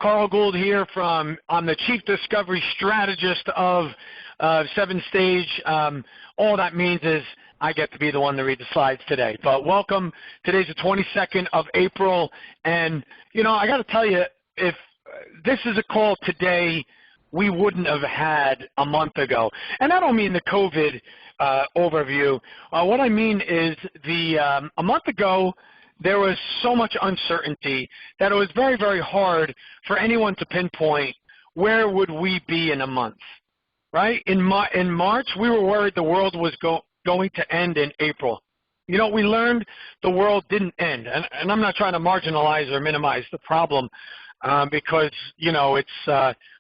Carl Gould here I'm the Chief Discovery Strategist of 7Stage. All that means is I get to be the one to read the slides today. But welcome. Today's the 22nd of April. And, I got to tell you, if this is a call today we wouldn't have had a month ago. And I don't mean the COVID overview. What I mean is a month ago, there was so much uncertainty that it was very, very hard for anyone to pinpoint where would we be in a month, right? In March, we were worried the world was going to end in April. We learned the world didn't end. And I'm not trying to marginalize or minimize the problem because,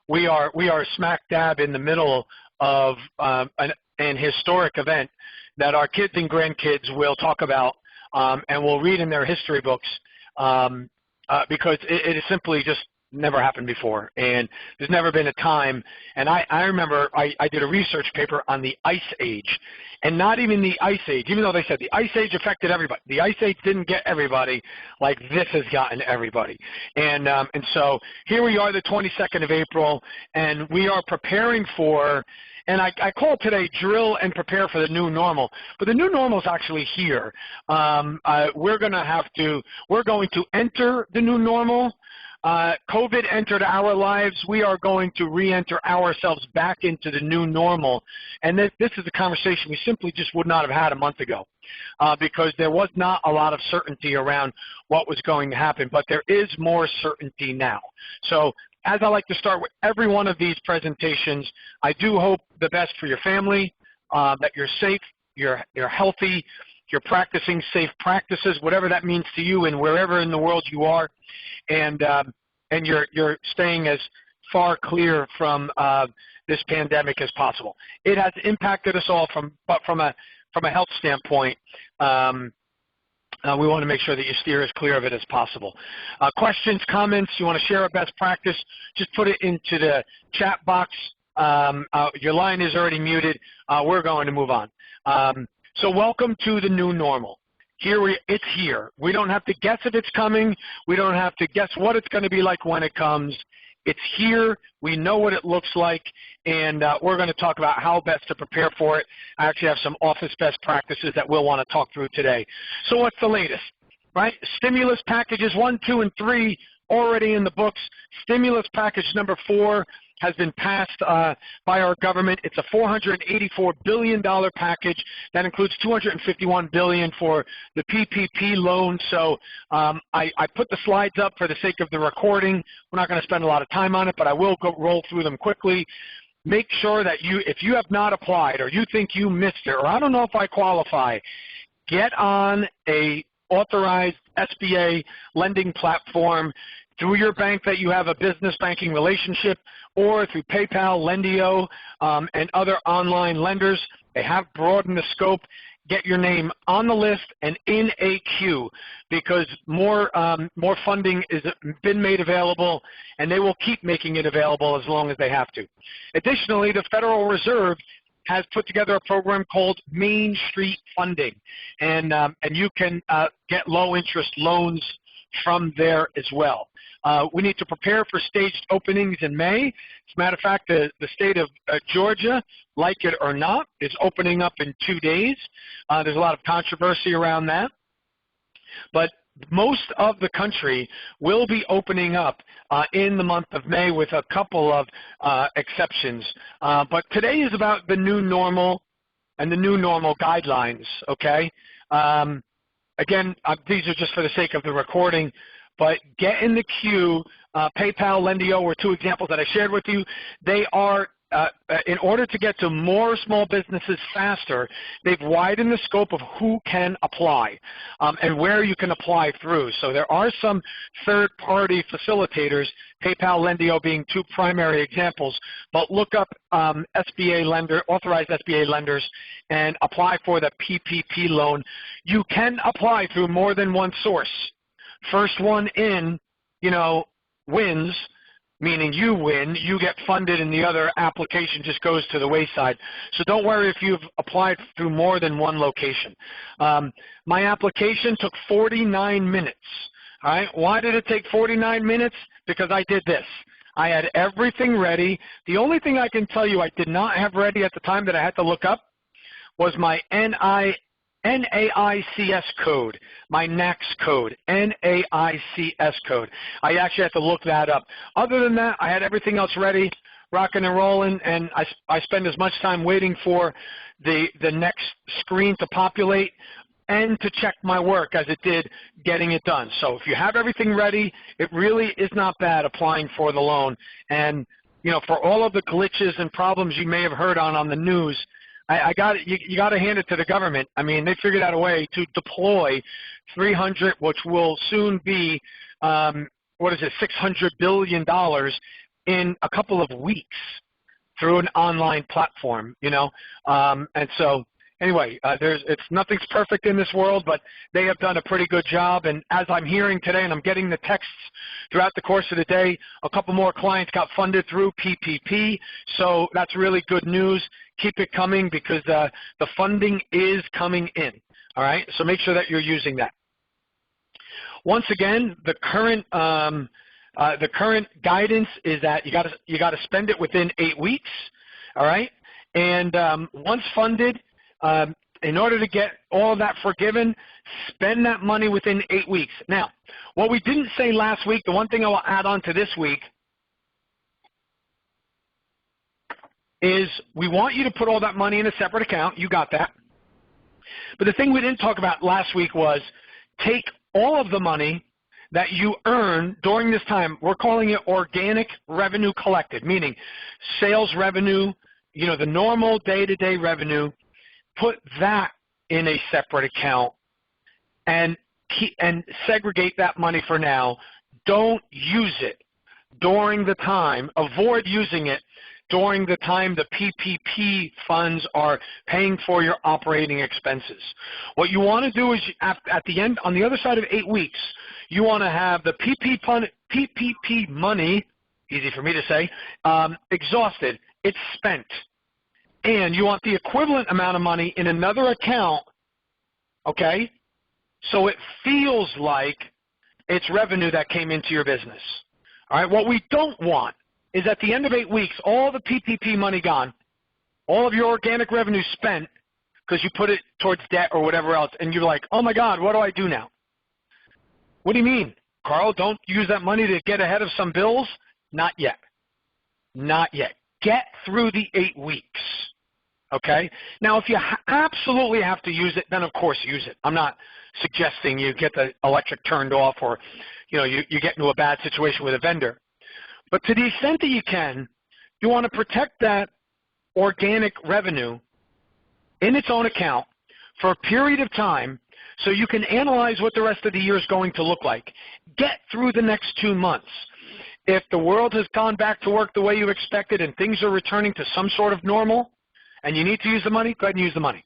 we are smack dab in the middle of an historic event that our kids and grandkids will talk about and we'll read in their history books because it is simply just never happened before. And there's never been a time. And I remember I did a research paper on the Ice Age, and not even the Ice Age, even though they said the Ice Age affected everybody. The Ice Age didn't get everybody like this has gotten everybody. And so here we are, the 22nd of April, and we are preparing for, and I call today drill and prepare for the new normal. But the new normal is actually here. We're going to enter the new normal. COVID entered our lives. We are going to re-enter ourselves back into the new normal. And this is a conversation we simply just would not have had a month ago because there was not a lot of certainty around what was going to happen. But there is more certainty now. So as I like to start with every one of these presentations, I do hope the best for your family, that you're safe, you're healthy, you're practicing safe practices, whatever that means to you and wherever in the world you are, and you're staying as far clear from this pandemic as possible. It has impacted us all, but from a health standpoint, we want to make sure that you steer as clear of it as possible. Questions, comments, you want to share a best practice, just put it into the chat box. Your line is already muted. We're going to move on. So welcome to the new normal. It's here. We don't have to guess if it's coming. We don't have to guess what it's going to be like when it comes. It's here. We know what it looks like, and we're going to talk about how best to prepare for it. I actually have some office best practices that we'll want to talk through today. So what's the latest, right? Stimulus packages 1, 2, and 3 already in the books. Stimulus package number 4 has been passed by our government. It's a $484 billion package that includes $251 billion for the PPP loan. So I put the slides up for the sake of the recording. We're not going to spend a lot of time on it, but I will roll through them quickly. Make sure that if you have not applied or you think you missed it, or I don't know if I qualify, get on a authorized SBA lending platform through your bank that you have a business banking relationship, or through PayPal, Lendio, and other online lenders. They have broadened the scope. Get your name on the list and in a queue because more funding has been made available, and they will keep making it available as long as they have to. Additionally, the Federal Reserve has put together a program called Main Street Funding, and you can get low-interest loans from there as well. We need to prepare for staged openings in May. As a matter of fact, the state of Georgia, like it or not, is opening up in 2 days. There's a lot of controversy around that. But most of the country will be opening up in the month of May with a couple of exceptions. But today is about the new normal and the new normal guidelines, okay? Again, these are just for the sake of the recording. But get in the queue. PayPal, Lendio were 2 examples that I shared with you. They are, in order to get to more small businesses faster, they've widened the scope of who can apply and where you can apply through. So there are some third-party facilitators, PayPal, Lendio being 2 primary examples, but look up SBA lender, authorized SBA lenders, and apply for the PPP loan. You can apply through more than one source. First one in, wins, meaning you win, you get funded, and the other application just goes to the wayside. So don't worry if you've applied through more than one location. My application took 49 minutes. All right, why did it take 49 minutes? Because I did this. I had everything ready. The only thing I can tell you I did not have ready at the time that I had to look up was my NAICS code, my NAICS code, NAICS code. I actually had to look that up. Other than that, I had everything else ready, rocking and rolling, and I spend as much time waiting for the next screen to populate and to check my work as it did getting it done. So if you have everything ready, it really is not bad applying for the loan. And, you know, for all of the glitches and problems you may have heard on the news, you got to hand it to the government. I mean, they figured out a way to deploy 300, which will soon be, $600 billion in a couple of weeks through an online platform, you know. And so anyway, nothing's perfect in this world, but they have done a pretty good job. And as I'm hearing today, and I'm getting the texts throughout the course of the day, a couple more clients got funded through PPP. So that's really good news. Keep it coming because the funding is coming in. All right, so make sure that you're using that. Once again, the current guidance is that you got to spend it within 8 weeks. All right, and once funded, in order to get all of that forgiven, spend that money within 8 weeks. Now, what we didn't say last week, the one thing I will add on to this week is we want you to put all that money in a separate account. You got that. But the thing we didn't talk about last week was take all of the money that you earn during this time. We're calling it organic revenue collected, meaning sales revenue, you know, the normal day-to-day revenue. Put that in a separate account and segregate that money for now. Don't use it during the time. Avoid using it during the time the PPP funds are paying for your operating expenses. What you want to do is at the end, on the other side of 8 weeks, you want to have the PPP money, easy for me to say, exhausted. It's spent. And you want the equivalent amount of money in another account, okay, so it feels like it's revenue that came into your business. All right, what we don't want is at the end of 8 weeks, all the PPP money gone, all of your organic revenue spent because you put it towards debt or whatever else, and you're like, oh, my God, what do I do now? What do you mean, Carl? Don't use that money to get ahead of some bills? Not yet. Not yet. Get through the 8 weeks. Okay? Now, if you absolutely have to use it, then of course use it. I'm not suggesting you get the electric turned off or, you know, you get into a bad situation with a vendor. But to the extent that you can, you want to protect that organic revenue in its own account for a period of time so you can analyze what the rest of the year is going to look like. Get through the next 2 months. If the world has gone back to work the way you expected and things are returning to some sort of normal, and you need to use the money, go ahead and use the money.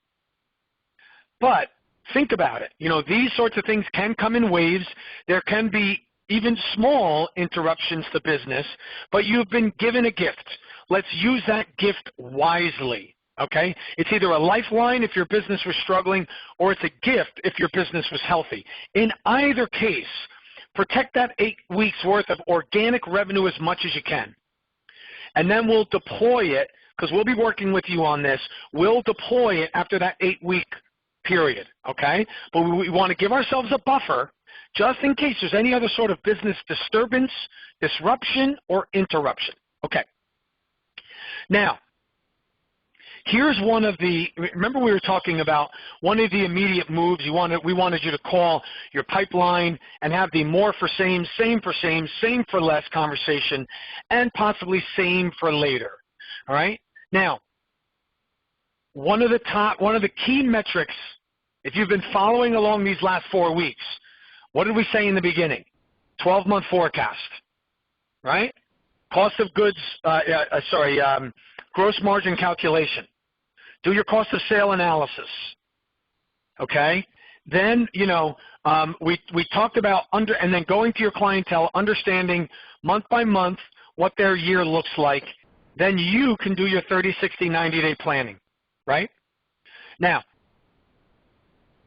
But think about it. You know, these sorts of things can come in waves. There can be even small interruptions to business, but you've been given a gift. Let's use that gift wisely, okay? It's either a lifeline if your business was struggling, or it's a gift if your business was healthy. In either case, protect that 8 weeks worth of organic revenue as much as you can. And then we'll deploy it, because we'll be working with you on this. We'll deploy it after that 8-week period, okay? But we want to give ourselves a buffer just in case there's any other sort of business disturbance, disruption, or interruption. Okay. Now, here's one of the, remember we were talking about one of the immediate moves we wanted you to call your pipeline and have the more for same for less conversation, and possibly same for later, all right? Now, one of the key metrics, if you've been following along these last 4 weeks, what did we say in the beginning? 12-month forecast, right? Cost of goods, gross margin calculation. Do your cost of sale analysis, okay? Then, you know, we talked about and then going to your clientele, understanding month by month what their year looks like. Then you can do your 30, 60, 90-day planning, right? Now,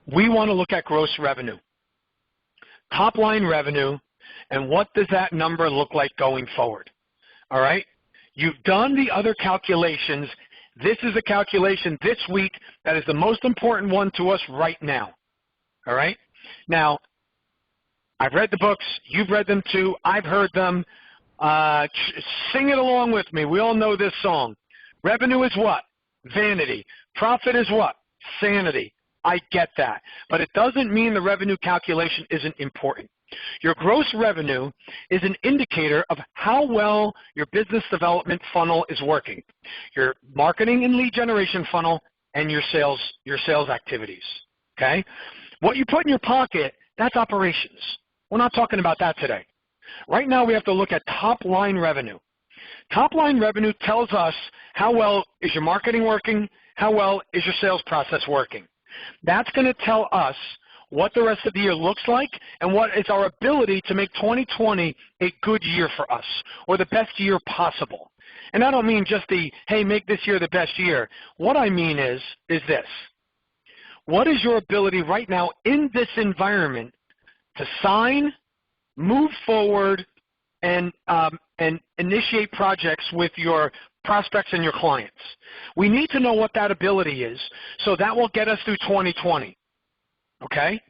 we want to look at gross revenue. top line revenue, and what does that number look like going forward? All right? You've done the other calculations. This is a calculation this week that is the most important one to us right now. All right? Now, I've read the books. You've read them too. I've heard them. Sing it along with me. We all know this song. Revenue is what? Vanity. Profit is what? Sanity. I get that. But it doesn't mean the revenue calculation isn't important. Your gross revenue is an indicator of how well your business development funnel is working, your marketing and lead generation funnel, and your sales activities. Okay? What you put in your pocket, that's operations. We're not talking about that today. Right now we have to look at top-line revenue. Top-line revenue tells us how well is your marketing working, how well is your sales process working. That's going to tell us what the rest of the year looks like and what is our ability to make 2020 a good year for us or the best year possible. And I don't mean just the, hey, make this year the best year. What I mean is this. What is your ability right now in this environment to sign, move forward, and initiate projects with your prospects and your clients? We need to know what that ability is, so that will get us through 2020. Okay?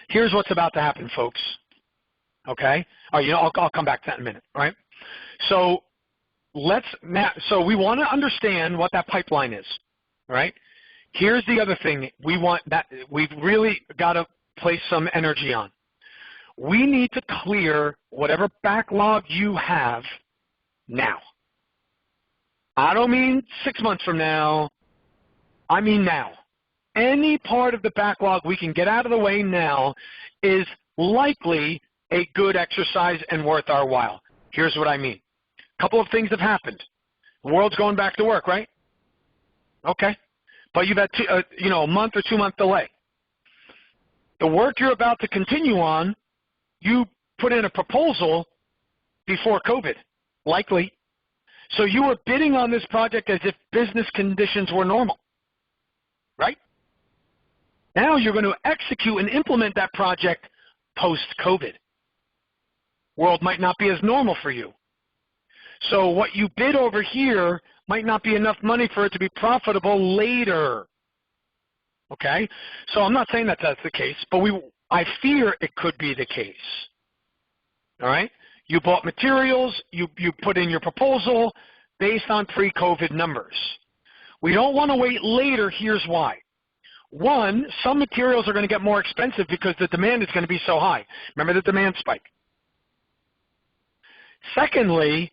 Here's what's about to happen, folks. Okay? I'll come back to that in a minute, right? So we want to understand what that pipeline is, right? Here's the other thing we've really got to place some energy on. We need to clear whatever backlog you have now. I don't mean 6 months from now. I mean now. Any part of the backlog we can get out of the way now is likely a good exercise and worth our while. Here's what I mean. A couple of things have happened. The world's going back to work, right? Okay. But you've had a month or 2 month delay. The work you're about to continue on, you put in a proposal before COVID, likely. So you were bidding on this project as if business conditions were normal, right? Now you're going to execute and implement that project post-COVID. World might not be as normal for you. So what you bid over here might not be enough money for it to be profitable later. Okay? So I'm not saying that that's the case, but I fear it could be the case. All right? You bought materials, you put in your proposal based on pre-COVID numbers. We don't want to wait later. Here's why. One, some materials are going to get more expensive because the demand is going to be so high. Remember the demand spike. Secondly,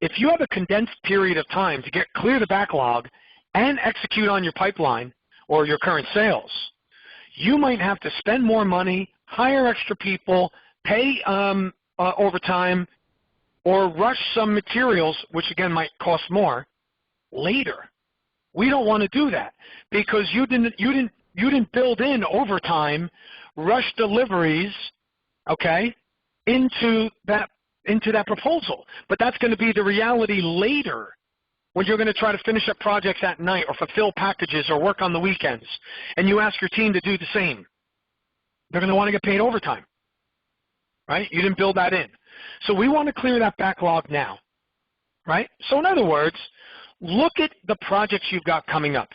if you have a condensed period of time to clear the backlog and execute on your pipeline or your current sales, you might have to spend more money, hire extra people, pay overtime, or rush some materials, which again might cost more, later. We don't want to do that because you didn't build in overtime, rush deliveries, okay, into that proposal. But that's going to be the reality later when you're going to try to finish up projects at night or fulfill packages or work on the weekends, and you ask your team to do the same. They're going to want to get paid overtime, right? You didn't build that in. So we want to clear that backlog now, right? So in other words, look at the projects you've got coming up.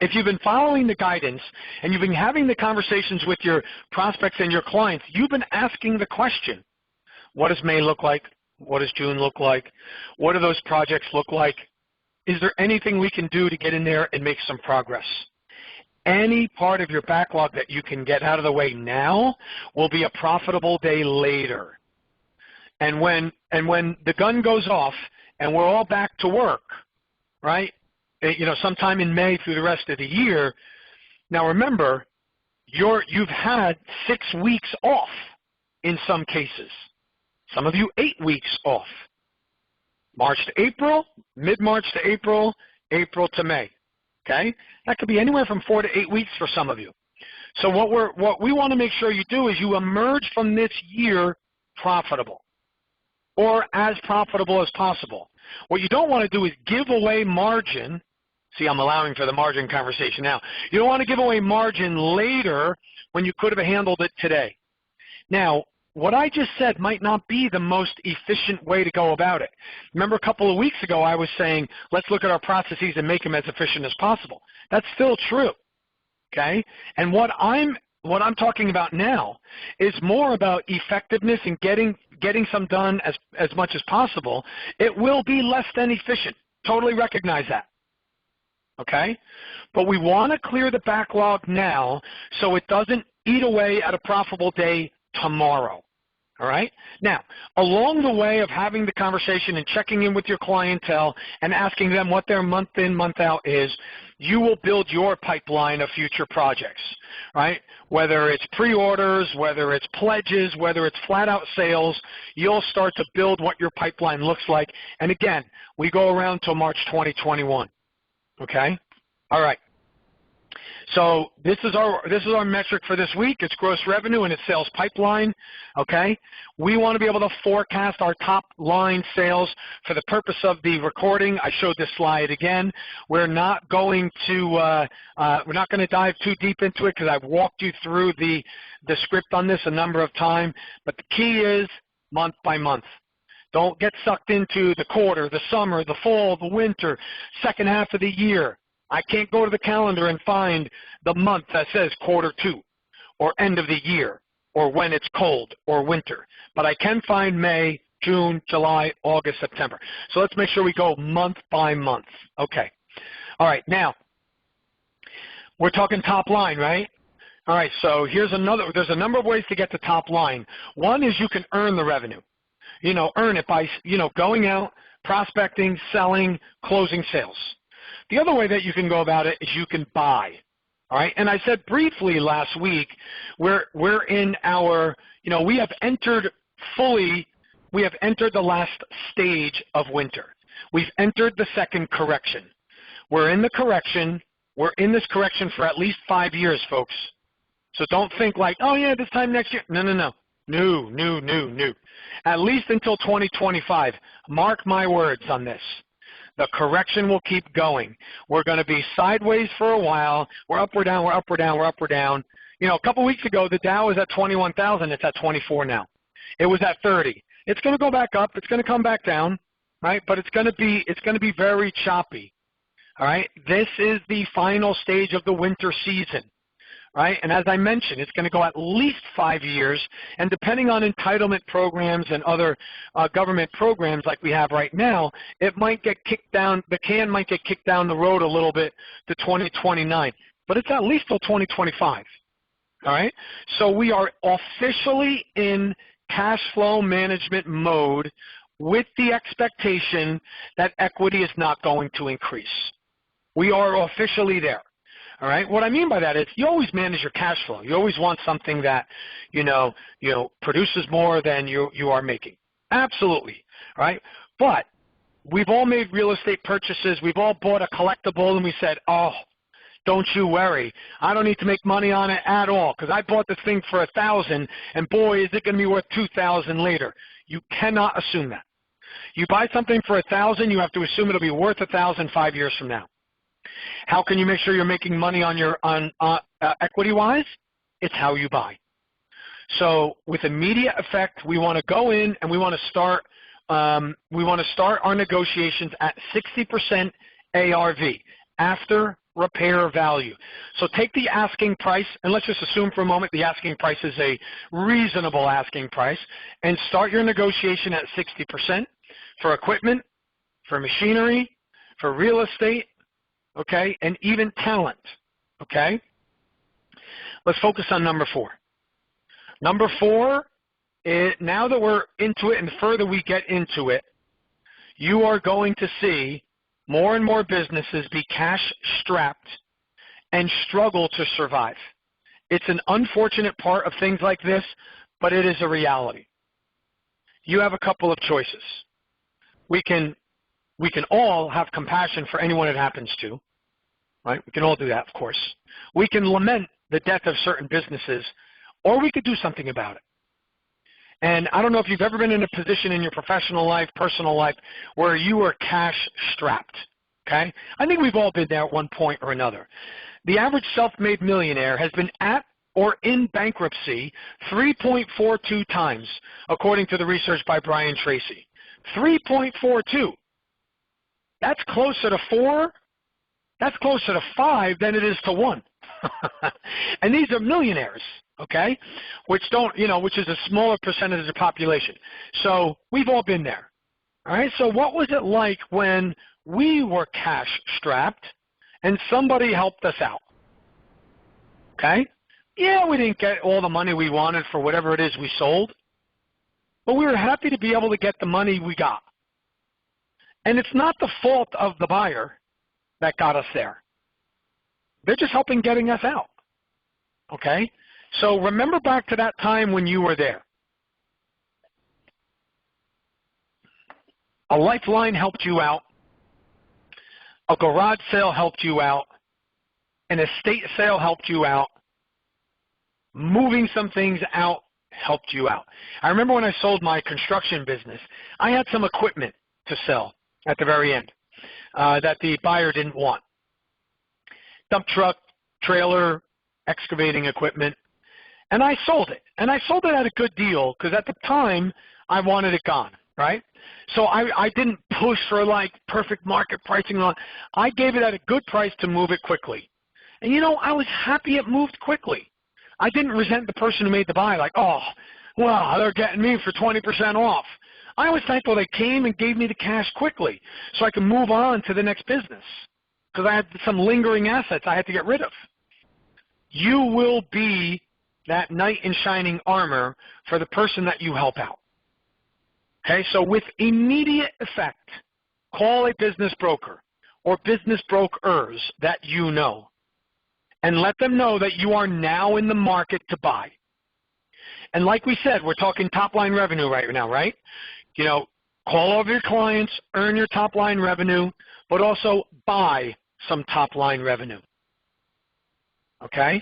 If you've been following the guidance and you've been having the conversations with your prospects and your clients, you've been asking the question, what does May look like? What does June look like? What do those projects look like? Is there anything we can do to get in there and make some progress? Any part of your backlog that you can get out of the way now will be a profitable day later. And when the gun goes off and we're all back to work, right? Sometime in May through the rest of the year. Now remember, you've had 6 weeks off in some cases. Some of you 8 weeks off. March to April, mid-March to April, April to May. Okay? That could be anywhere from 4 to 8 weeks for some of you. So what we want to make sure you do is you emerge from this year profitable or as profitable as possible. What you don't want to do is give away margin. See, I'm allowing for the margin conversation now. You don't want to give away margin later when you could have handled it today. Now, what I just said might not be the most efficient way to go about it. Remember a couple of weeks ago I was saying, let's look at our processes and make them as efficient as possible. That's still true, okay? And what I'm talking about now is more about effectiveness and getting some done as much as possible. It will be less than efficient. Totally recognize that, okay? But we want to clear the backlog now so it doesn't eat away at a profitable day tomorrow, all right? Now, along the way of having the conversation and checking in with your clientele and asking them what their month in, month out is, you will build your pipeline of future projects, right? Whether it's pre-orders, whether it's pledges, whether it's flat-out sales, you'll start to build what your pipeline looks like. And again, we go around till March 2021, okay? All right. So this is our metric for this week. It's gross revenue and it's sales pipeline, okay? We want to be able to forecast our top line sales. For the purpose of the recording, I showed this slide again. We're not going to dive too deep into it because I've walked you through the script on this a number of times, but the key is month by month. Don't get sucked into the quarter, the summer, the fall, the winter, second half of the year. I can't go to the calendar and find the month that says Q2 or end of the year or when it's cold or winter. But I can find May, June, July, August, September. So let's make sure we go month by month. Okay. All right. Now, we're talking top line, right? All right. So there's a number of ways to get to top line. One is you can earn the revenue. Earn it by, going out, prospecting, selling, closing sales. The other way that you can go about it is you can buy, all right? And I said briefly last week, we're in our, we have entered the last stage of winter. We've entered the second correction. We're in the correction. We're in this correction for at least 5 years, folks. So don't think like, oh yeah, this time next year. No. No. At least until 2025. Mark my words on this. The correction will keep going. We're going to be sideways for a while. We're up, we're down, we're up, we're down, we're up, we're down. A couple weeks ago, the Dow was at 21,000. It's at 24 now. It was at 30. It's going to go back up. It's going to come back down, right? But it's going to be very choppy, all right? This is the final stage of the winter season, right? And as I mentioned, it's going to go at least 5 years, and depending on entitlement programs and other government programs like we have right now, it might get kicked down, the can might get kicked down the road a little bit to 2029, but it's at least till 2025, all right? So we are officially in cash flow management mode with the expectation that equity is not going to increase. We are officially there. All right. What I mean by that is you always manage your cash flow. You always want something that, produces more than you are making. Absolutely. Right. But we've all made real estate purchases. We've all bought a collectible and we said, oh, don't you worry. I don't need to make money on it at all because I bought this thing for $1,000 and boy, is it going to be worth $2,000 later. You cannot assume that. You buy something for $1,000, you have to assume it'll be worth $1,000 5 years from now. How can you make sure you're making money on your equity-wise? It's how you buy. So with immediate effect, we want to go in and we want to start our negotiations at 60% ARV after repair value. So take the asking price, and let's just assume for a moment the asking price is a reasonable asking price, and start your negotiation at 60% for equipment, for machinery, for real estate, okay, and even talent, okay? Let's focus on number 4. Number 4, now that we're into it and the further we get into it, you are going to see more and more businesses be cash-strapped and struggle to survive. It's an unfortunate part of things like this, but it is a reality. You have a couple of choices. We can all have compassion for anyone it happens to, right? We can all do that, of course. We can lament the death of certain businesses, or we could do something about it. And I don't know if you've ever been in a position in your professional life, personal life, where you were cash-strapped, okay? I think we've all been there at one point or another. The average self-made millionaire has been at or in bankruptcy 3.42 times, according to the research by Brian Tracy. 3.42. That's closer to 4. That's closer to 5 than it is to 1. And these are millionaires, okay, which is a smaller percentage of the population. So we've all been there. All right, so what was it like when we were cash strapped and somebody helped us out? Okay? Yeah, we didn't get all the money we wanted for whatever it is we sold, but we were happy to be able to get the money we got. And it's not the fault of the buyer that got us there. They're just helping getting us out. Okay? So remember back to that time when you were there. A lifeline helped you out. A garage sale helped you out. An estate sale helped you out. Moving some things out helped you out. I remember when I sold my construction business, I had some equipment to sell at the very end that the buyer didn't want. Dump truck, trailer, excavating equipment. And I sold it. And I sold it at a good deal because at the time I wanted it gone, right? So I didn't push for like perfect market pricing. I gave it at a good price to move it quickly. And I was happy it moved quickly. I didn't resent the person who made the buy like, oh, well, they're getting me for 20% off. I was thankful they came and gave me the cash quickly so I could move on to the next business because I had some lingering assets I had to get rid of. You will be that knight in shining armor for the person that you help out. Okay, so with immediate effect, call a business broker or business brokers that you know and let them know that you are now in the market to buy. And like we said, we're talking top-line revenue right now, right? Call over your clients, earn your top-line revenue, but also buy some top-line revenue. Okay?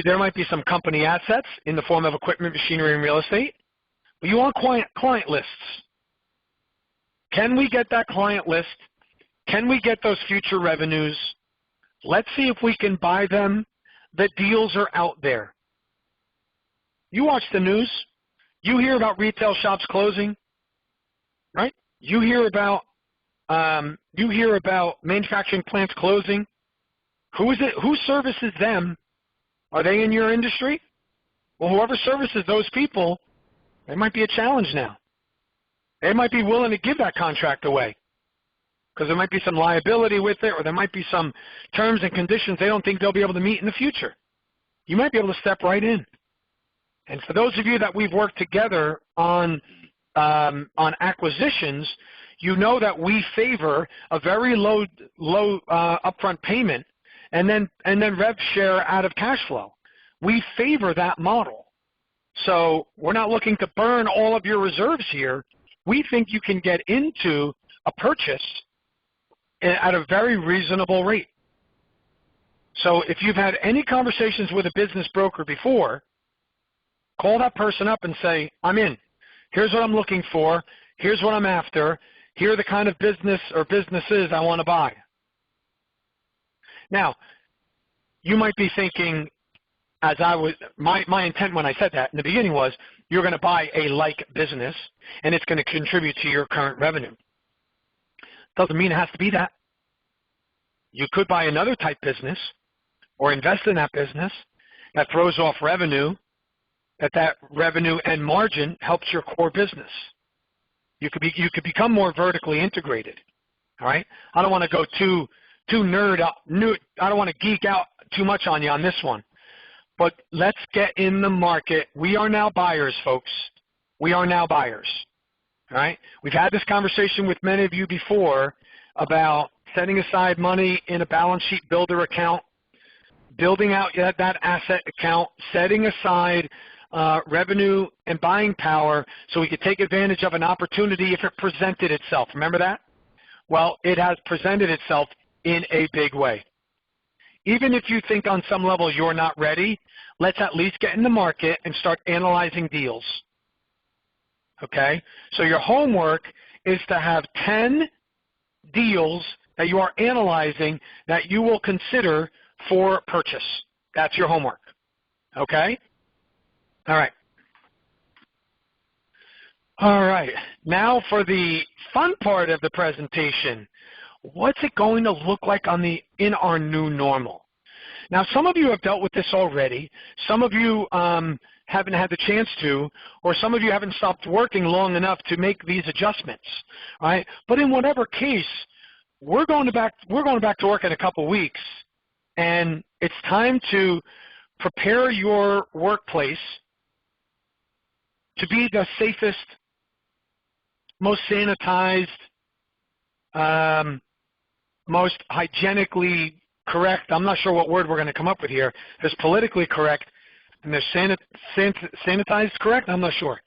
There might be some company assets in the form of equipment, machinery, and real estate, but you want client lists. Can we get that client list? Can we get those future revenues? Let's see if we can buy them. The deals are out there. You watch the news. You hear about retail shops closing, right? You hear about manufacturing plants closing. Who is it? Who services them? Are they in your industry? Well, whoever services those people, there might be a challenge now. They might be willing to give that contract away because there might be some liability with it, or there might be some terms and conditions they don't think they'll be able to meet in the future. You might be able to step right in. And for those of you that we've worked together on acquisitions, you know that we favor a very low upfront payment and then rev share out of cash flow. We favor that model. So we're not looking to burn all of your reserves here. We think you can get into a purchase at a very reasonable rate. So if you've had any conversations with a business broker before, call that person up and say, I'm in. Here's what I'm looking for. Here's what I'm after. Here are the kind of business or businesses I want to buy. Now, you might be thinking, as I was, my intent when I said that in the beginning was, you're going to buy a like business, and it's going to contribute to your current revenue. Doesn't mean it has to be that. You could buy another type business or invest in that business that throws off revenue, that revenue and margin helps your core business. You could become more vertically integrated. All right? I don't want to go too nerd up. I don't want to geek out too much on you on this one. But let's get in the market. We are now buyers, folks. We are now buyers. All right? We've had this conversation with many of you before about setting aside money in a balance sheet builder account, building out that asset account, setting aside revenue and buying power so we could take advantage of an opportunity if it presented itself. Remember that? Well, it has presented itself in a big way. Even if you think on some level you're not ready, let's at least get in the market and start analyzing deals. Okay? So your homework is to have 10 deals that you are analyzing that you will consider for purchase. That's your homework. Okay? All right. All right. Now for the fun part of the presentation. What's it going to look like in our new normal? Now, some of you have dealt with this already. Some of you haven't had the chance to, or some of you haven't stopped working long enough to make these adjustments, right? But in whatever case, we're going back to work in a couple weeks, and it's time to prepare your workplace to be the safest, most sanitized, most hygienically correct. I'm not sure what word we're going to come up with here. There's politically correct, and there's sanitized correct. I'm not sure.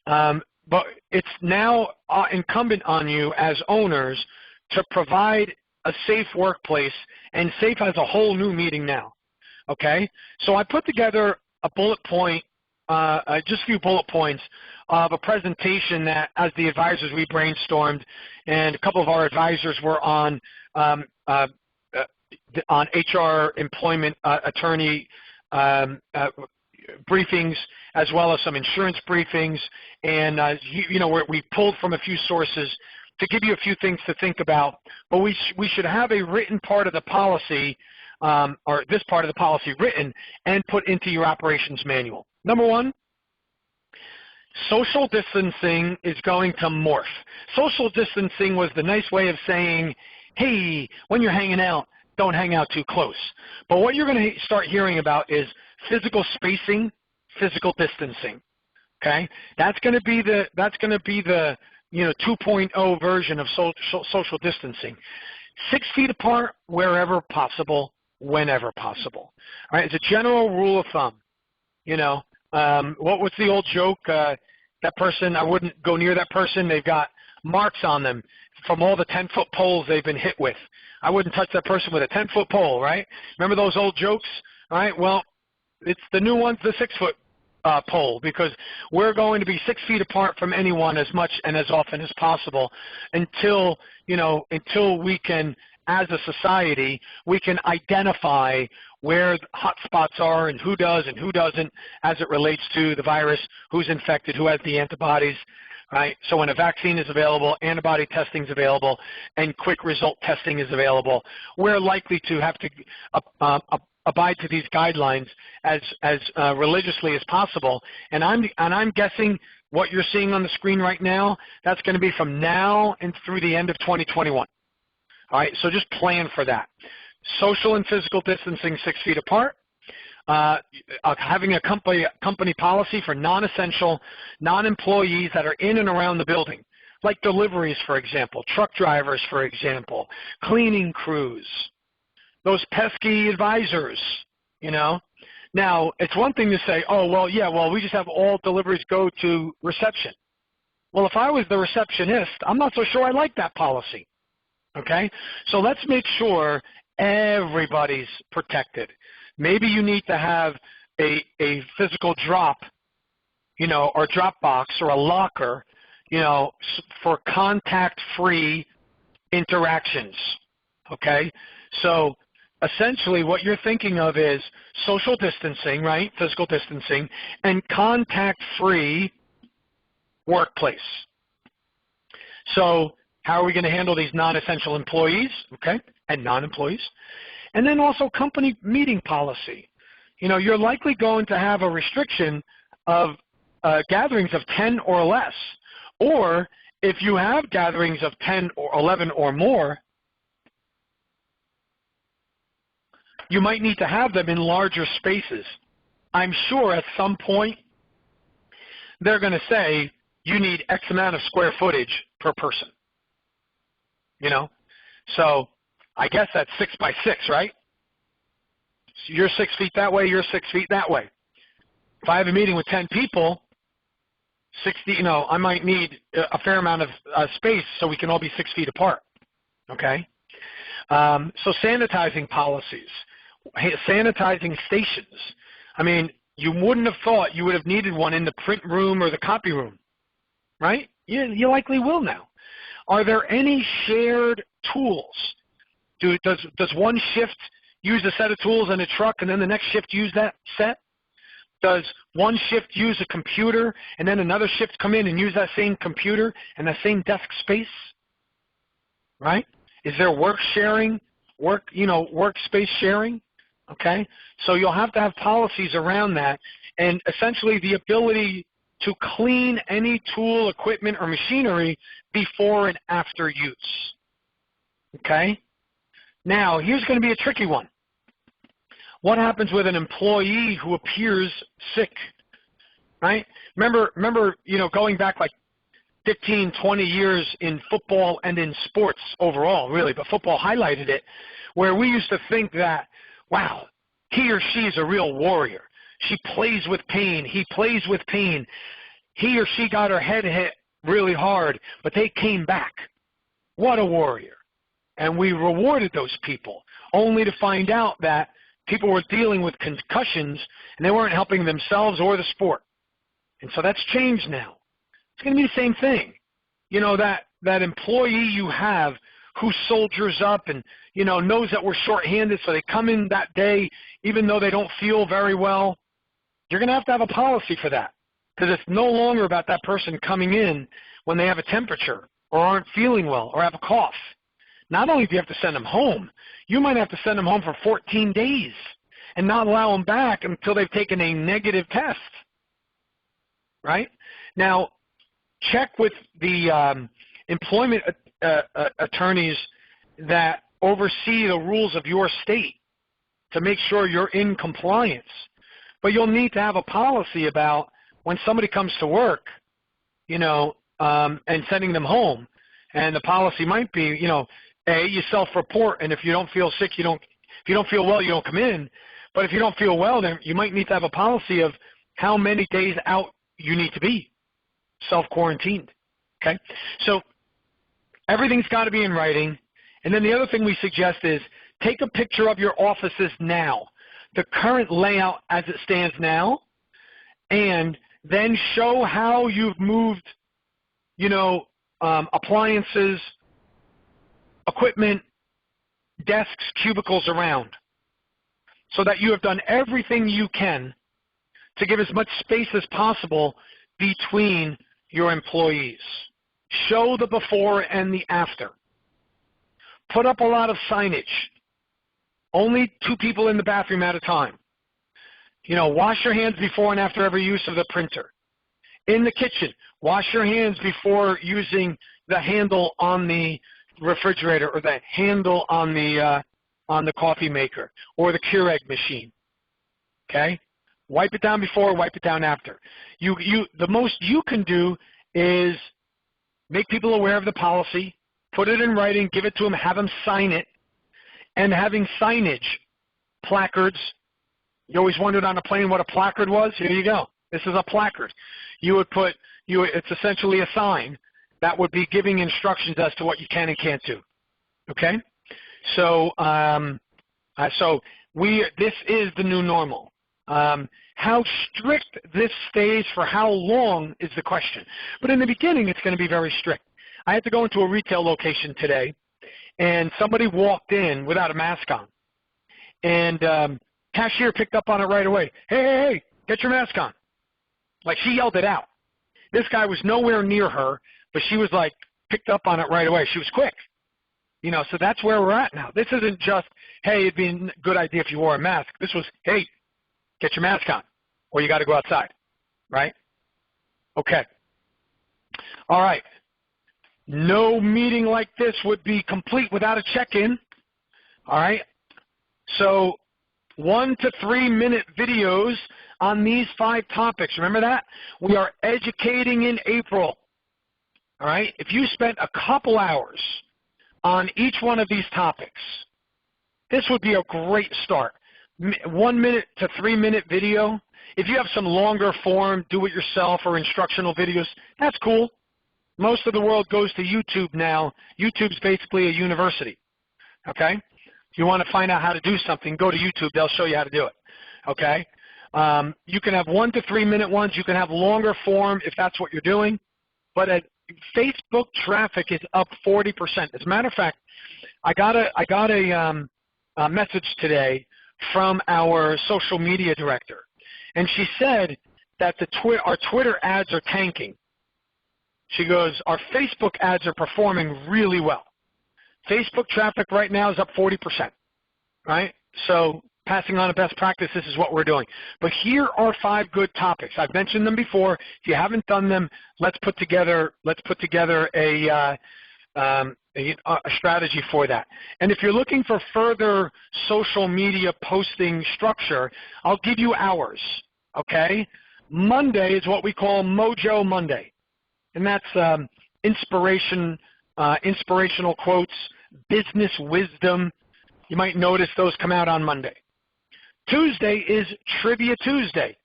But it's now incumbent on you as owners to provide a safe workplace, and safe has a whole new meaning now. Okay? So I put together a bullet point, just a few bullet points of a presentation that, as the advisors, we brainstormed, and a couple of our advisors were on HR, employment, attorney briefings, as well as some insurance briefings, and we pulled from a few sources to give you a few things to think about. But we should have a written part of the policy, or this part of the policy written and put into your operations manual. Number one, social distancing is going to morph. Social distancing was the nice way of saying, hey, when you're hanging out, don't hang out too close. But what you're going to start hearing about is physical spacing, physical distancing. Okay, that's going to be the 2.0 version of social distancing. 6 feet apart wherever possible, whenever possible. All right, it's a general rule of thumb. What's the old joke? That person, I wouldn't go near that person. They've got marks on them from all the 10-foot poles they've been hit with. I wouldn't touch that person with a 10-foot pole, right? Remember those old jokes? All right, well, it's the new one's the 6-foot pole, because we're going to be 6 feet apart from anyone as much and as often as possible until we can, as a society, we can identify where hot spots are and who does and who doesn't as it relates to the virus, who's infected, who has the antibodies. Right? So when a vaccine is available, antibody testing is available, and quick result testing is available, we're likely to have to abide to these guidelines as religiously as possible. And I'm guessing what you're seeing on the screen right now, that's going to be from now and through the end of 2021. All right, so just plan for that. Social and physical distancing 6 feet apart. Having a company policy for non-essential, non-employees that are in and around the building, like deliveries, for example, truck drivers, for example, cleaning crews, those pesky advisors, Now, it's one thing to say, we just have all deliveries go to reception. Well, if I was the receptionist, I'm not so sure I like that policy. Okay? So let's make sure everybody's protected. Maybe you need to have a physical drop, or drop box or a locker, for contact-free interactions, okay? So essentially what you're thinking of is social distancing, right, physical distancing, and contact-free workplace. So how are we going to handle these non-essential employees, okay, and non-employees? And then also company meeting policy. You're likely going to have a restriction of gatherings of 10 or less. Or if you have gatherings of 10 or 11 or more, you might need to have them in larger spaces. I'm sure at some point they're going to say you need X amount of square footage per person. So I guess that's 6 by 6, right? So you're 6 feet that way, you're 6 feet that way. If I have a meeting with 10 people, 60, I might need a fair amount of space so we can all be 6 feet apart, okay? So sanitizing policies, sanitizing stations. I mean, you wouldn't have thought you would have needed one in the print room or the copy room, right? You likely will now. Are there any shared tools? Does one shift use a set of tools in a truck and then the next shift use that set? Does one shift use a computer and then another shift come in and use that same computer and that same desk space? Right? Is there work sharing, workspace sharing? Okay? So you'll have to have policies around that, and essentially the ability to clean any tool, equipment, or machinery before and after use. Okay? Now, here's going to be a tricky one. What happens with an employee who appears sick? Right? Remember, going back like 15, 20 years in football and in sports overall, really, but football highlighted it, where we used to think that, wow, he or she is a real warrior. She plays with pain. He plays with pain. He or she got her head hit really hard, but they came back. What a warrior. And we rewarded those people, only to find out that people were dealing with concussions and they weren't helping themselves or the sport. And so that's changed now. It's going to be the same thing. That employee you have who soldiers up and, knows that we're shorthanded, so they come in that day even though they don't feel very well. You're going to have a policy for that, because it's no longer about that person coming in when they have a temperature or aren't feeling well or have a cough. Not only do you have to send them home, you might have to send them home for 14 days and not allow them back until they've taken a negative test. Right? Now, check with the employment attorneys that oversee the rules of your state to make sure you're in compliance. But you'll need to have a policy about when somebody comes to work, and sending them home. And the policy might be, you self-report, and if you don't feel sick, if you don't feel well, you don't come in. But if you don't feel well, then you might need to have a policy of how many days out you need to be self-quarantined. Okay? So everything's got to be in writing. And then the other thing we suggest is take a picture of your offices now, the current layout as it stands now, and then show how you've moved, appliances, equipment, desks, cubicles around, so that you have done everything you can to give as much space as possible between your employees. Show the before and the after. Put up a lot of signage. Only 2 people in the bathroom at a time. Wash your hands before and after every use of the printer. In the kitchen, wash your hands before using the handle on the refrigerator or the handle on the coffee maker or the Keurig machine. Okay? Wipe it down before, wipe it down after. The most you can do is make people aware of the policy, put it in writing, give it to them, have them sign it, and having signage, placards. You always wondered on a plane what a placard was? Here you go. This is a placard. It's essentially a sign that would be giving instructions as to what you can and can't do. Okay? So, this is the new normal. How strict this stays for how long is the question. But in the beginning, it's going to be very strict. I had to go into a retail location today, and somebody walked in without a mask on. And cashier picked up on it right away. Hey, get your mask on. Like, she yelled it out. This guy was nowhere near her, but she was like, picked up on it right away. She was quick. So that's where we're at now. This isn't just, hey, it'd be a good idea if you wore a mask. This was, hey, get your mask on, or you got to go outside, right? Okay. All right. No meeting like this would be complete without a check-in. All right. So 1 to 3 minute videos on these 5 topics. Remember that? We are educating in April. All right. If you spent a couple hours on each one of these topics, this would be a great start. 1 minute to 3 minute video. If you have some longer form, do-it-yourself or instructional videos, that's cool. Most of the world goes to YouTube now. YouTube's basically a university, okay? If you want to find out how to do something, go to YouTube. They'll show you how to do it, okay? You can have 1 to 3 minute ones. You can have longer form if that's what you're doing. But Facebook traffic is up 40%. As a matter of fact, I got a message today from our social media director. and she said that our Twitter ads are tanking. She goes, our Facebook ads are performing really well. Facebook traffic right now is up 40%, right? So passing on a best practice, this is what we're doing. But here are 5 good topics. I've mentioned them before. If you haven't done them, let's put together a strategy for that. And if you're looking for further social media posting structure, I'll give you ours, okay? Monday is what we call Mojo Monday, and that's inspirational quotes, business wisdom. You might notice those come out on Monday. Tuesday is Trivia Tuesday.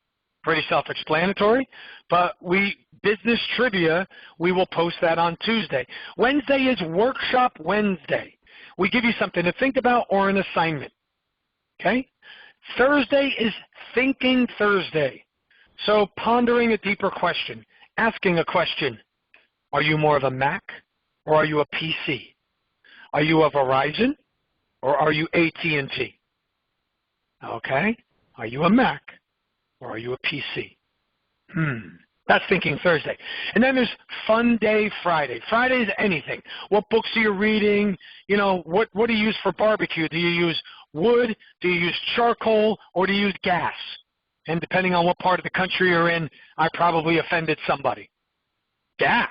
Pretty self-explanatory, but business trivia, we will post that on Tuesday. Wednesday is Workshop Wednesday. We give you something to think about or an assignment, okay? Thursday is Thinking Thursday. So pondering a deeper question, asking a question. Are you more of a Mac or are you a PC? Are you a Verizon or are you AT&T? Okay, are you a Mac or are you a PC? That's Thinking Thursday. And then there's Fun Day Friday. Friday is anything. What books are you reading? You know, what do you use for barbecue? Do you use wood? Do you use charcoal? Or do you use gas? And depending on what part of the country you're in, I probably offended somebody. Gas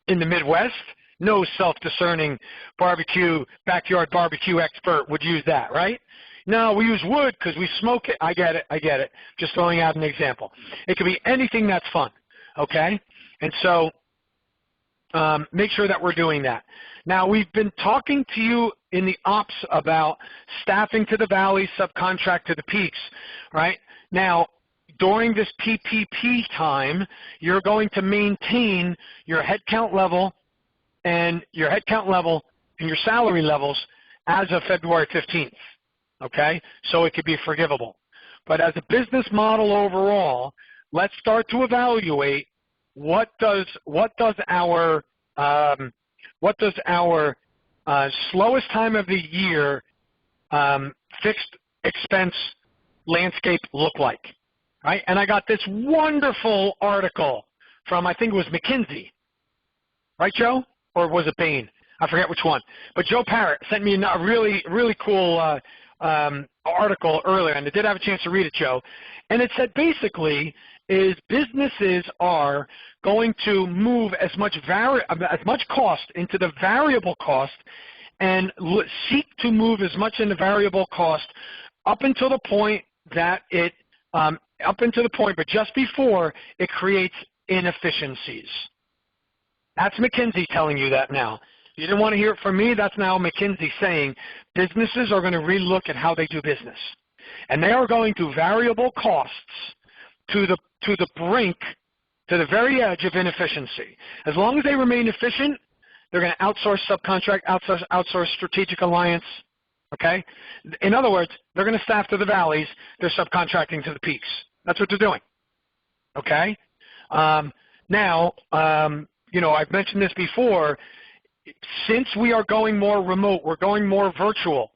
in the Midwest? No self-discerning backyard barbecue expert would use that, right? No, we use wood because we smoke it. I get it. Just throwing out an example. It could be anything that's fun, okay? And so make sure that we're doing that. Now, we've been talking to you in the ops about staffing to the valleys, subcontract to the peaks, right? Now, during this PPP time, you're going to maintain your headcount level and your salary levels as of February 15th. Okay, so it could be forgivable. But as a business model overall, let's start to evaluate what does our slowest time of the year fixed expense landscape look like, right? And I got this wonderful article from, I think it was McKinsey, right, Joe? Or was it Bain? I forget which one. But Joe Parrott sent me a really, really cool article earlier, and I did have a chance to read it, Joe. And it said basically is businesses are going to move as much cost into the variable cost and seek to move as much into variable cost up until the point, but just before it creates inefficiencies. That's McKinsey telling you that now. You didn't want to hear it from me. That's now McKinsey saying businesses are going to relook at how they do business. And they are going to variable costs to the brink, to the very edge of inefficiency. As long as they remain efficient, they're going to outsource subcontract, outsource strategic alliance, okay? In other words, they're going to staff to the valleys. They're subcontracting to the peaks. That's what they're doing, okay? I've mentioned this before. Since we are going more remote, we're going more virtual.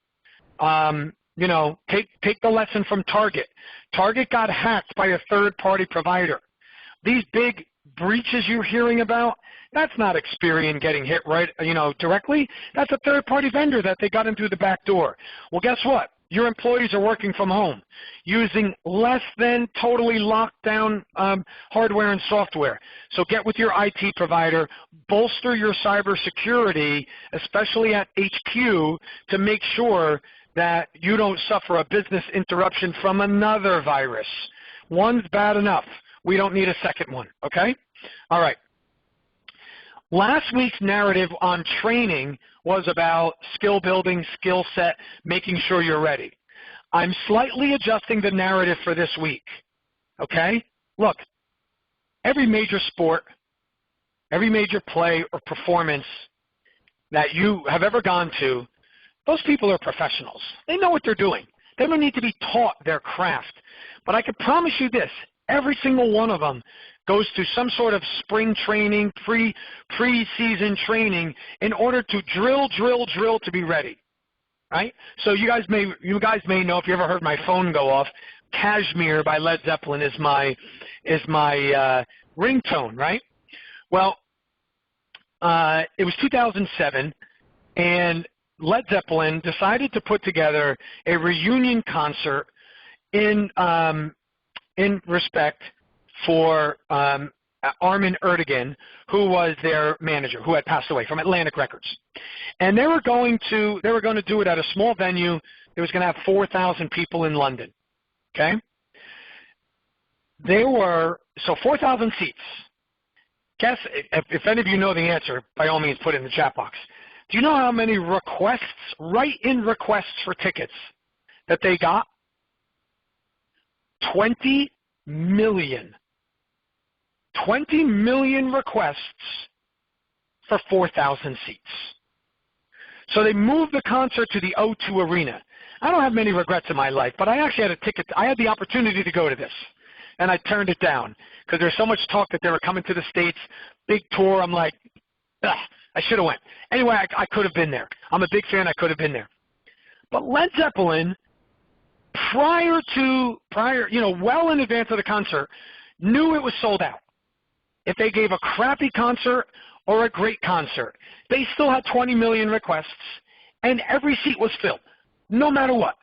Take the lesson from Target. Target got hacked by a third-party provider. These big breaches you're hearing about, that's not Experian getting hit directly. That's a third-party vendor that they got in through the back door. Well, guess what? Your employees are working from home using less than totally locked down hardware and software. So get with your IT provider, bolster your cybersecurity, especially at HQ, to make sure that you don't suffer a business interruption from another virus. One's bad enough. We don't need a second one, okay? All right. Last week's narrative on training was about skill building, skill set, making sure you're ready. I'm slightly adjusting the narrative for this week, okay? Look, every major sport, every major play or performance that you have ever gone to, those people are professionals. They know what they're doing. They don't need to be taught their craft. But I can promise you this, every single one of them goes through some sort of spring training, pre-season training in order to drill to be ready. right? So you guys may know, if you ever heard my phone go off, Kashmir by Led Zeppelin is my ringtone, right? Well, it was 2007, and Led Zeppelin decided to put together a reunion concert in respect for Armin Erdogan, who was their manager, who had passed away, from Atlantic Records. And they were going to do it at a small venue. It was going to have 4,000 people in London. Okay? There were 4,000 seats. Guess if any of you know the answer, by all means put it in the chat box. Do you know how many requests, write-in requests for tickets that they got? 20 million. 20 million requests for 4,000 seats. So they moved the concert to the O2 Arena. I don't have many regrets in my life, but I actually had a ticket. I had the opportunity to go to this, and I turned it down because there's so much talk that they were coming to the States, big tour. I'm like, ugh, I should have went. Anyway, I could have been there. I'm a big fan. I could have been there. But Led Zeppelin, prior, well in advance of the concert, knew it was sold out. If they gave a crappy concert or a great concert, they still had 20 million requests, and every seat was filled, no matter what.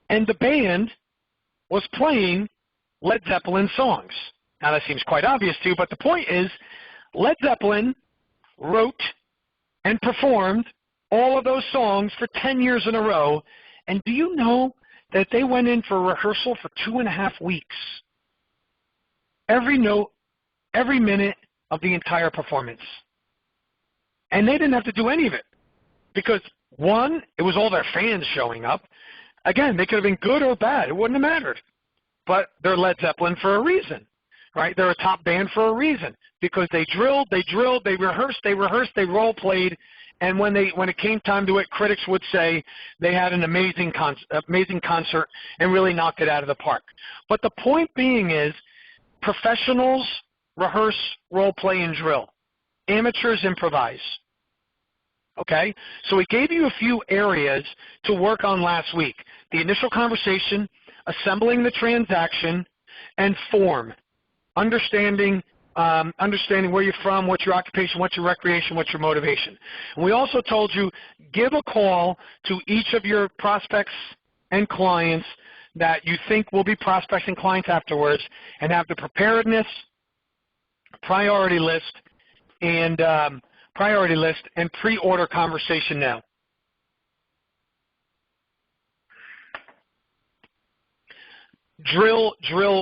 And the band was playing Led Zeppelin songs. Now, that seems quite obvious to you, but the point is, Led Zeppelin wrote and performed all of those songs for 10 years in a row, and do you know that they went in for rehearsal for 2.5 weeks? Every note, every minute of the entire performance. And they didn't have to do any of it because, one, it was all their fans showing up. Again, they could have been good or bad. It wouldn't have mattered. But they're Led Zeppelin for a reason, right? They're a top band for a reason because they drilled, they rehearsed, they role-played, and when it came time to it, critics would say they had an amazing concert and really knocked it out of the park. But the point being is, professionals rehearse, role play, and drill. Amateurs improvise. Okay? So we gave you a few areas to work on last week. The initial conversation, assembling the transaction, and form. Understanding where you're from, what's your occupation, what's your recreation, what's your motivation. And we also told you, give a call to each of your prospects and clients that you think will be prospects and clients afterwards, and have the preparedness, priority list, and pre-order conversation now. Drill,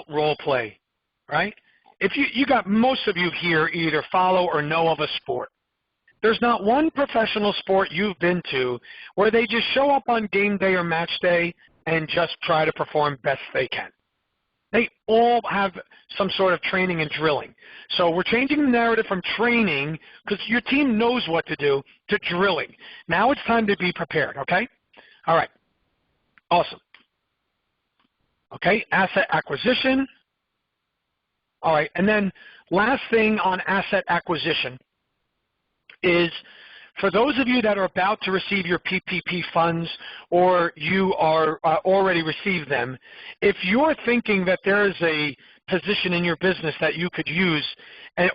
role play, right? If you got most of you here either follow or know of a sport. There's not one professional sport you've been to where they just show up on game day or match day and just try to perform best they can. They all have some sort of training and drilling. So we're changing the narrative from training, because your team knows what to do, to drilling. Now it's time to be prepared, okay? All right. Awesome. Okay, asset acquisition. All right, and then last thing on asset acquisition is, for those of you that are about to receive your PPP funds, or you are already received them, if you're thinking that there is a position in your business that you could use,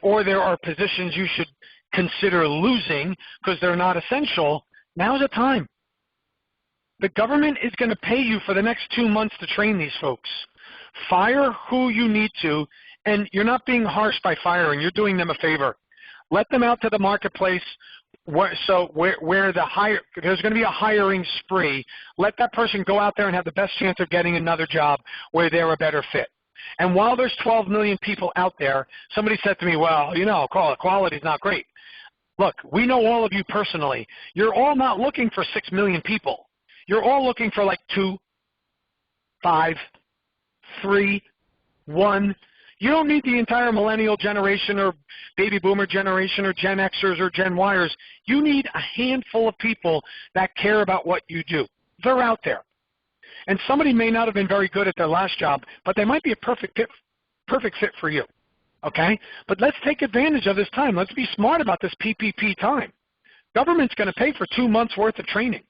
or there are positions you should consider losing because they're not essential, now's the time. The government is going to pay you for the next 2 months to train these folks. Fire who you need to, and you're not being harsh by firing. You're doing them a favor. Let them out to the marketplace. There's going to be a hiring spree. Let that person go out there and have the best chance of getting another job where they're a better fit. And while there's 12 million people out there, somebody said to me, well, quality's not great. Look, we know all of you personally. You're all not looking for 6 million people. You're all looking for like 2, 5, 3, 1. You don't need the entire millennial generation or baby boomer generation or Gen Xers or Gen Yers. You need a handful of people that care about what you do. They're out there. And somebody may not have been very good at their last job, but they might be a perfect fit for you. Okay? But let's take advantage of this time. Let's be smart about this PPP time. Government's going to pay for 2 months worth of training.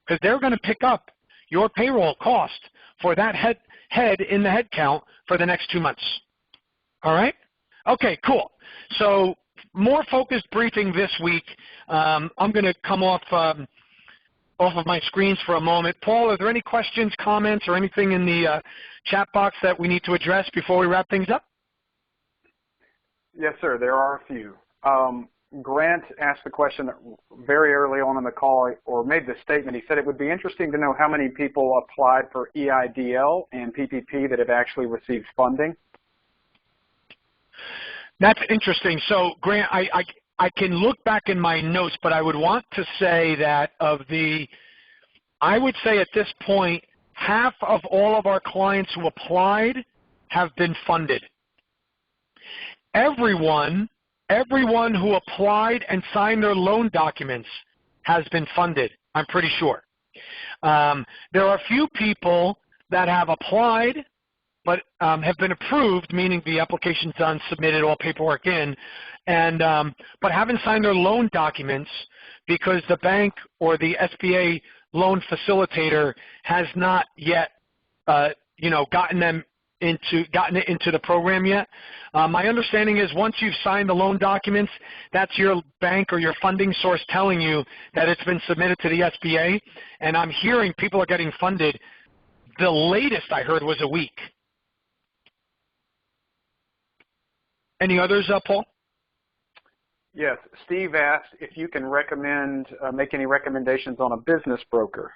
because they're going to pick up your payroll cost for that head in the head count for the next 2 months. All right? Okay, cool. So more focused briefing this week. I'm going to come off of my screens for a moment. Paul, are there any questions, comments, or anything in the chat box that we need to address before we wrap things up? Yes, sir. There are a few. Grant asked the question very early on in the call, or made the statement. He said it would be interesting to know how many people applied for EIDL and PPP that have actually received funding. That's interesting. So, Grant, I can look back in my notes, but I would want to say that I would say at this point, half of all of our clients who applied have been funded. Everyone who applied and signed their loan documents has been funded, I'm pretty sure. There are a few people that have applied but have been approved, meaning the application's done, submitted, all paperwork in, and but haven't signed their loan documents because the bank or the SBA loan facilitator has not yet, gotten it into the program yet. My understanding is once you've signed the loan documents, that's your bank or your funding source telling you that it's been submitted to the SBA, and I'm hearing people are getting funded. The latest I heard was a week. Any others, Paul? Yes. Steve asked if you can make any recommendations on a business broker.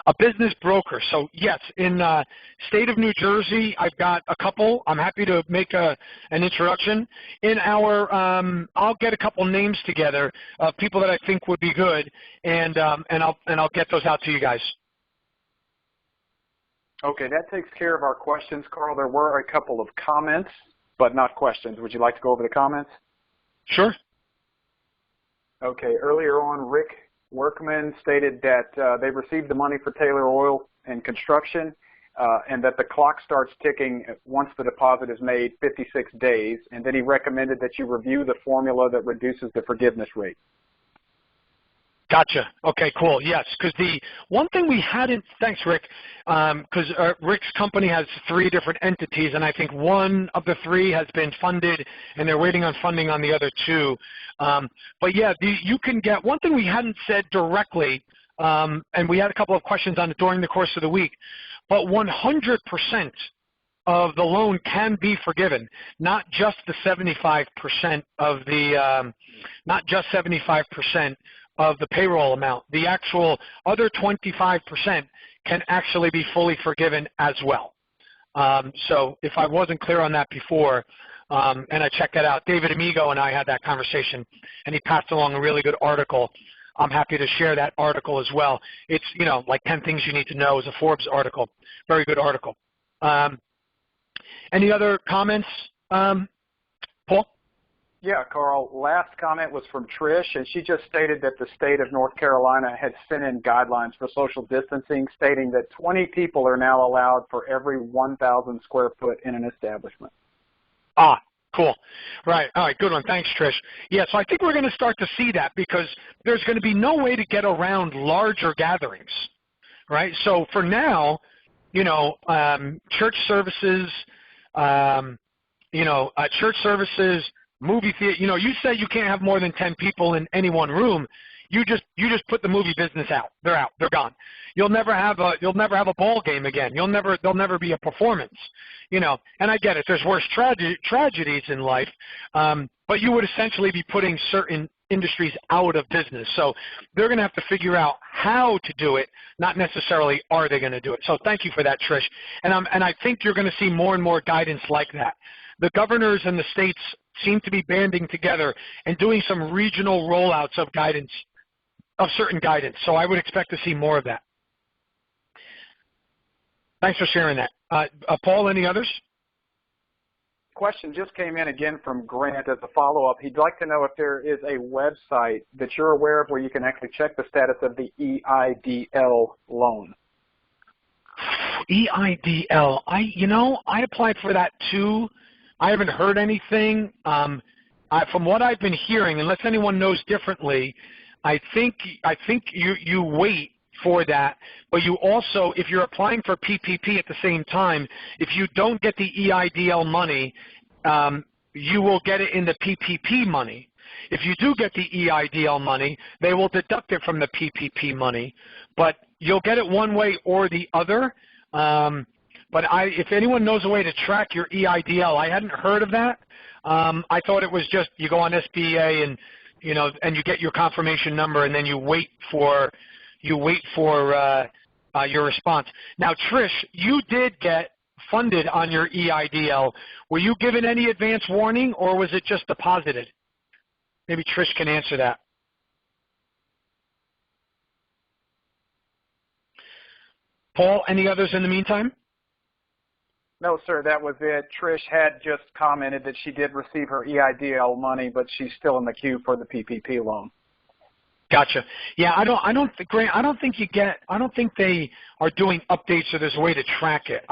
A business broker. So yes, in state of New Jersey, I've got a couple. I'm happy to make an introduction. In our, I'll get a couple names together of people that I think would be good, and I'll get those out to you guys. Okay, that takes care of our questions, Carl. There were a couple of comments, but not questions. Would you like to go over the comments? Sure. Okay, earlier on, Rick Workman stated that they received the money for Taylor Oil and construction, and that the clock starts ticking once the deposit is made, 56 days, and then he recommended that you review the formula that reduces the forgiveness rate. Gotcha. Okay, cool. Yes, because the one thing we hadn't, thanks, Rick, because Rick's company has 3 different entities, and I think one of the 3 has been funded, and they're waiting on funding on the other 2. But yeah, you can get, one thing we hadn't said directly, and we had a couple of questions on it during the course of the week, but 100% of the loan can be forgiven, not just the 75% of the, not just 75% of the payroll amount. The actual other 25% can actually be fully forgiven as well. So if I wasn't clear on that before, and I checked that out, David Amigo and I had that conversation, and he passed along a really good article. I'm happy to share that article as well. It's, like 10 Things You Need to Know is a Forbes article. Very good article. Any other comments, Paul? Yeah, Carl, last comment was from Trish, and she just stated that the state of North Carolina had sent in guidelines for social distancing, stating that 20 people are now allowed for every 1,000 square foot in an establishment. Ah, cool. Right. All right, good one. Thanks, Trish. Yeah, so I think we're going to start to see that because there's going to be no way to get around larger gatherings, right? So for now, church services, movie theater, you say you can't have more than 10 people in any one room. You just put the movie business out. They're out. They're gone. You'll never have a ball game again. There'll never be a performance. And I get it. There's worse tragedies in life, but you would essentially be putting certain industries out of business. So they're going to have to figure out how to do it, not necessarily are they going to do it. So thank you for that, Trish. And I think you're going to see more and more guidance like that. The governors and the states seem to be banding together and doing some regional rollouts of guidance, of certain guidance. So I would expect to see more of that. Thanks for sharing that. Paul, any others? Question just came in again from Grant as a follow-up. He'd like to know if there is a website that you're aware of where you can actually check the status of the EIDL loan. EIDL. I applied for that too. I haven't heard anything. From what I've been hearing, unless anyone knows differently, I think you wait for that, but you also, if you're applying for PPP at the same time, if you don't get the EIDL money, you will get it in the PPP money. If you do get the EIDL money, they will deduct it from the PPP money, but you'll get it one way or the other. But if anyone knows a way to track your EIDL, I hadn't heard of that. I thought it was just you go on SBA and you get your confirmation number, and then you wait for your response. Now, Trish, you did get funded on your EIDL. Were you given any advance warning, or was it just deposited? Maybe Trish can answer that. Paul, any others in the meantime? No, sir, that was it. Trish had just commented that she did receive her EIDL money, but she's still in the queue for the PPP loan. Gotcha. Yeah, I don't think they are doing updates, so there's a way to track it.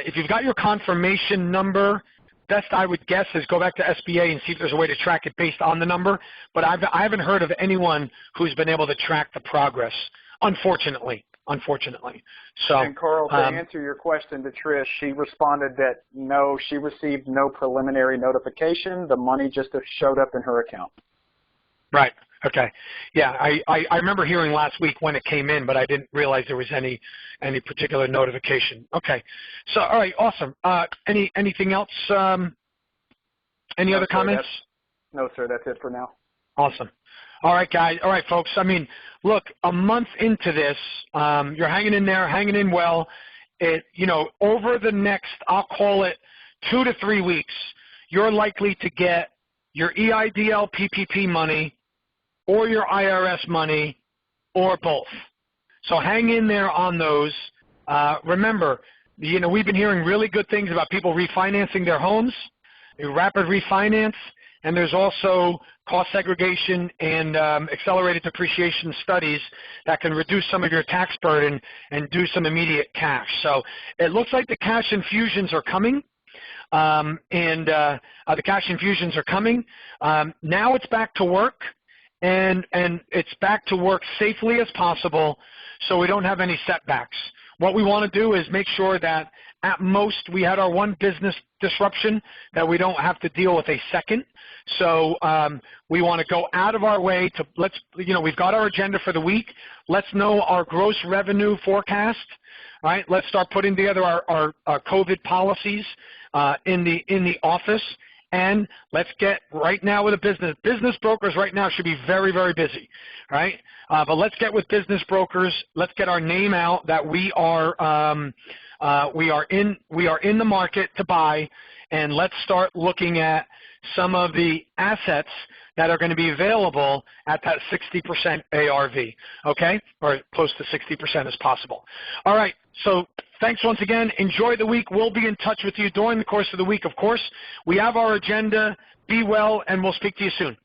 If you've got your confirmation number, best I would guess is go back to SBA and see if there's a way to track it based on the number. But I haven't heard of anyone who's been able to track the progress, unfortunately. So, and Carl, to answer your question to Trish, she responded that no, she received no preliminary notification. The money just showed up in her account. Right. Okay. Yeah, I remember hearing last week when it came in, but I didn't realize there was any particular notification. Okay. So, all right, awesome. Anything else? Any other comments? No, sir. That's it for now. Awesome. All right, guys. All right, folks. I mean, look, a month into this, you're hanging in there, hanging in well. Over the next, I'll call it 2 to 3 weeks, you're likely to get your EIDL PPP money or your IRS money or both. So hang in there on those. Remember, we've been hearing really good things about people refinancing their homes, rapid refinance, and there's also cost segregation and accelerated depreciation studies that can reduce some of your tax burden and do some immediate cash. So it looks like the cash infusions are coming, Now it's back to work, and it's back to work safely as possible so we don't have any setbacks. What we want to do is make sure that at most we had our one business disruption, that we don't have to deal with a second. So we want to go out of our way to we've got our agenda for the week. Let's know our gross revenue forecast, right? Let's start putting together our COVID policies in the office. And let's get right now with a business. Business brokers right now should be very, very busy, right? But let's get with business brokers. Let's get our name out that we are in the market to buy, and let's start looking at some of the assets that are going to be available at that 60% ARV, okay, or close to 60% as possible. All right, so thanks once again. Enjoy the week. We'll be in touch with you during the course of the week, of course. We have our agenda. Be well, and we'll speak to you soon.